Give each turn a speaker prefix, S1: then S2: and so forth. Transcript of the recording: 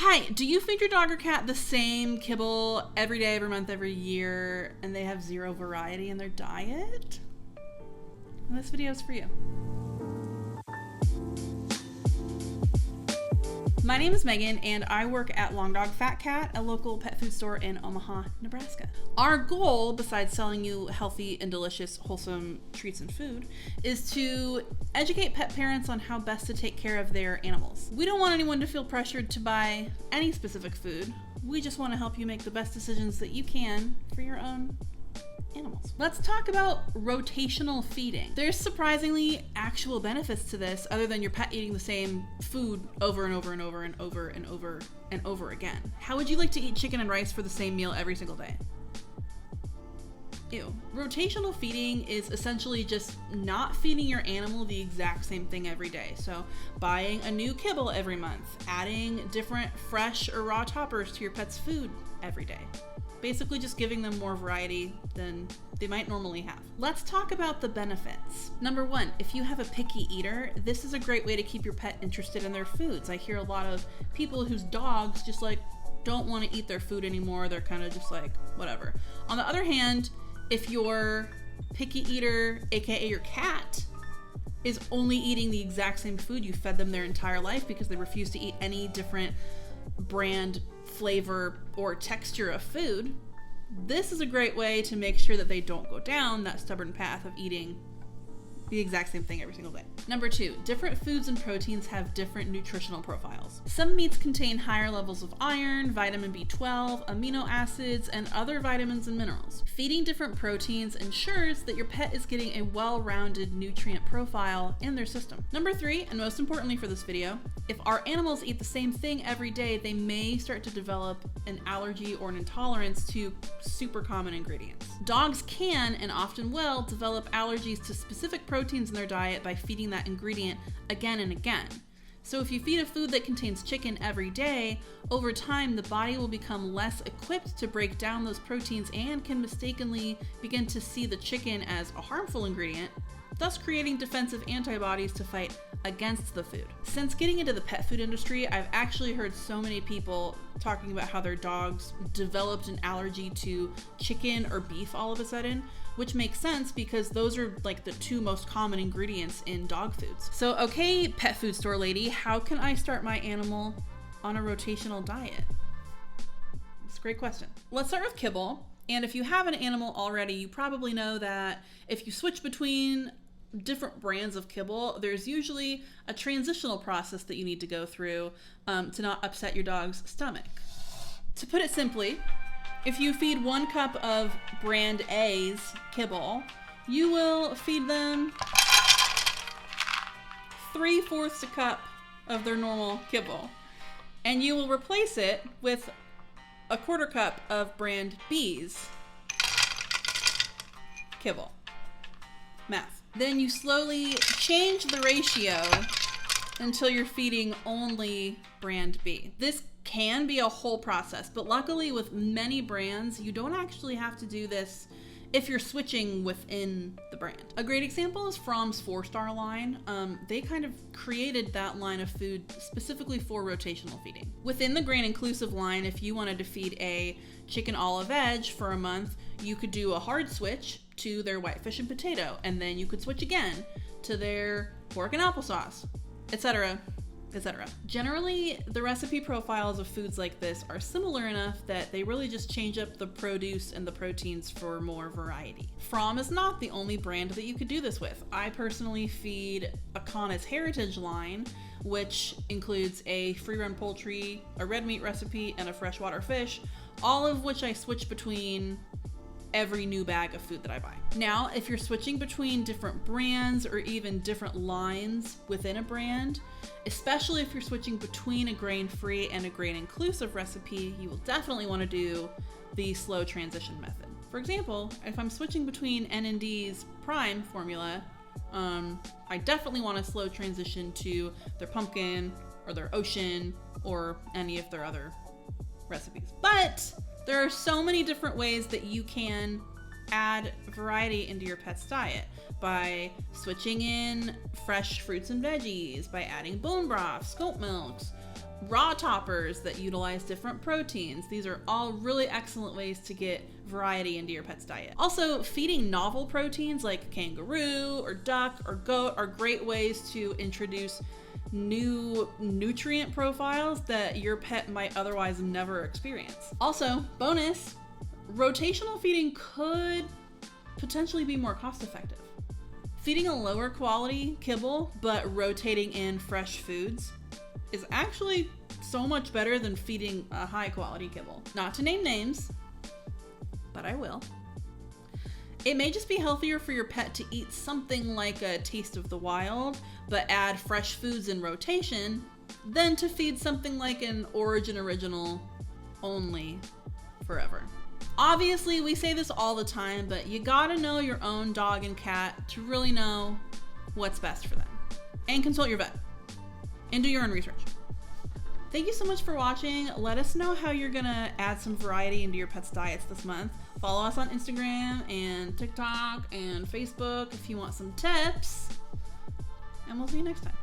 S1: Hi, do you feed your dog or cat the same kibble every day, every month, every year, and they have zero variety in their diet? Well, this video is for you. My name is Megan, and I work at Long Dog Fat Cat, a local pet food store in Omaha, Nebraska. Our goal, besides selling you healthy and delicious, wholesome treats and food, is to educate pet parents on how best to take care of their animals. We don't want anyone to feel pressured to buy any specific food. We just want to help you make the best decisions that you can for your own animals. Let's talk about rotational feeding. There's surprisingly actual benefits to this other than your pet eating the same food over and over and over and over and over and over again. How would you like to eat chicken and rice for the same meal every single day? Ew. Rotational feeding is essentially just not feeding your animal the exact same thing every day. So buying a new kibble every month, adding different fresh or raw toppers to your pet's food every day. Basically just giving them more variety than they might normally have. Let's talk about the benefits. Number one, if you have a picky eater, this is a great way to keep your pet interested in their foods. I hear a lot of people whose dogs just don't want to eat their food anymore. They're kind of just whatever. On the other hand, if your picky eater, aka your cat, is only eating the exact same food you fed them their entire life because they refuse to eat any different brand, flavor, or texture of food, this is a great way to make sure that they don't go down that stubborn path of eating the exact same thing every single day. Number two, different foods and proteins have different nutritional profiles. Some meats contain higher levels of iron, vitamin B12, amino acids, and other vitamins and minerals. Feeding different proteins ensures that your pet is getting a well-rounded nutrient profile in their system. Number three, and most importantly for this video, if our animals eat the same thing every day, they may start to develop an allergy or an intolerance to super common ingredients. Dogs can, and often will, develop allergies to specific proteins in their diet by feeding that ingredient again and again. So if you feed a food that contains chicken every day, over time the body will become less equipped to break down those proteins and can mistakenly begin to see the chicken as a harmful ingredient, thus creating defensive antibodies to fight against the food. Since getting into the pet food industry, I've actually heard so many people talking about how their dogs developed an allergy to chicken or beef all of a sudden, which makes sense because those are the two most common ingredients in dog foods. So, okay, pet food store lady, how can I start my animal on a rotational diet? It's a great question. Let's start with kibble. And if you have an animal already, you probably know that if you switch between different brands of kibble, there's usually a transitional process that you need to go through to not upset your dog's stomach. To put it simply, if you feed 1 cup of brand A's kibble, you will feed them 3/4 a cup of their normal kibble, and you will replace it with 1/4 cup of brand B's kibble. Math. Then you slowly change the ratio until you're feeding only brand B. This can be a whole process, but luckily with many brands, you don't actually have to do this if you're switching within the brand. A great example is Fromm's 4-Star line. They kind of created that line of food specifically for rotational feeding. Within the grain inclusive line, if you wanted to feed a chicken olive veg for a month, you could do a hard switch to their whitefish and potato, and then you could switch again to their pork and applesauce, etc., etc. Generally, the recipe profiles of foods like this are similar enough that they really just change up the produce and the proteins for more variety. Fromm is not the only brand that you could do this with. I personally feed Akana's Heritage line, which includes a free-run poultry, a red meat recipe, and a freshwater fish, all of which I switch between every new bag of food that I buy. Now, if you're switching between different brands or even different lines within a brand, especially if you're switching between a grain-free and a grain-inclusive recipe, you will definitely want to do the slow transition method. For example, if I'm switching between N&D's Prime formula, I definitely want to slow transition to their pumpkin or their ocean or any of their other recipes. But there are so many different ways that you can add variety into your pet's diet by switching in fresh fruits and veggies, by adding bone broth, goat milks, raw toppers that utilize different proteins. These are all really excellent ways to get variety into your pet's diet. Also, feeding novel proteins like kangaroo or duck or goat are great ways to introduce new nutrient profiles that your pet might otherwise never experience. Also, bonus, rotational feeding could potentially be more cost effective. Feeding a lower quality kibble but rotating in fresh foods is actually so much better than feeding a high quality kibble. Not to name names, but I will. It may just be healthier for your pet to eat something like a Taste of the Wild, but add fresh foods in rotation, than to feed something like an Origin Original only forever. Obviously, we say this all the time, but you gotta know your own dog and cat to really know what's best for them. And consult your vet. And do your own research. Thank you so much for watching. Let us know how you're gonna add some variety into your pet's diets this month. Follow us on Instagram and TikTok and Facebook if you want some tips. And we'll see you next time.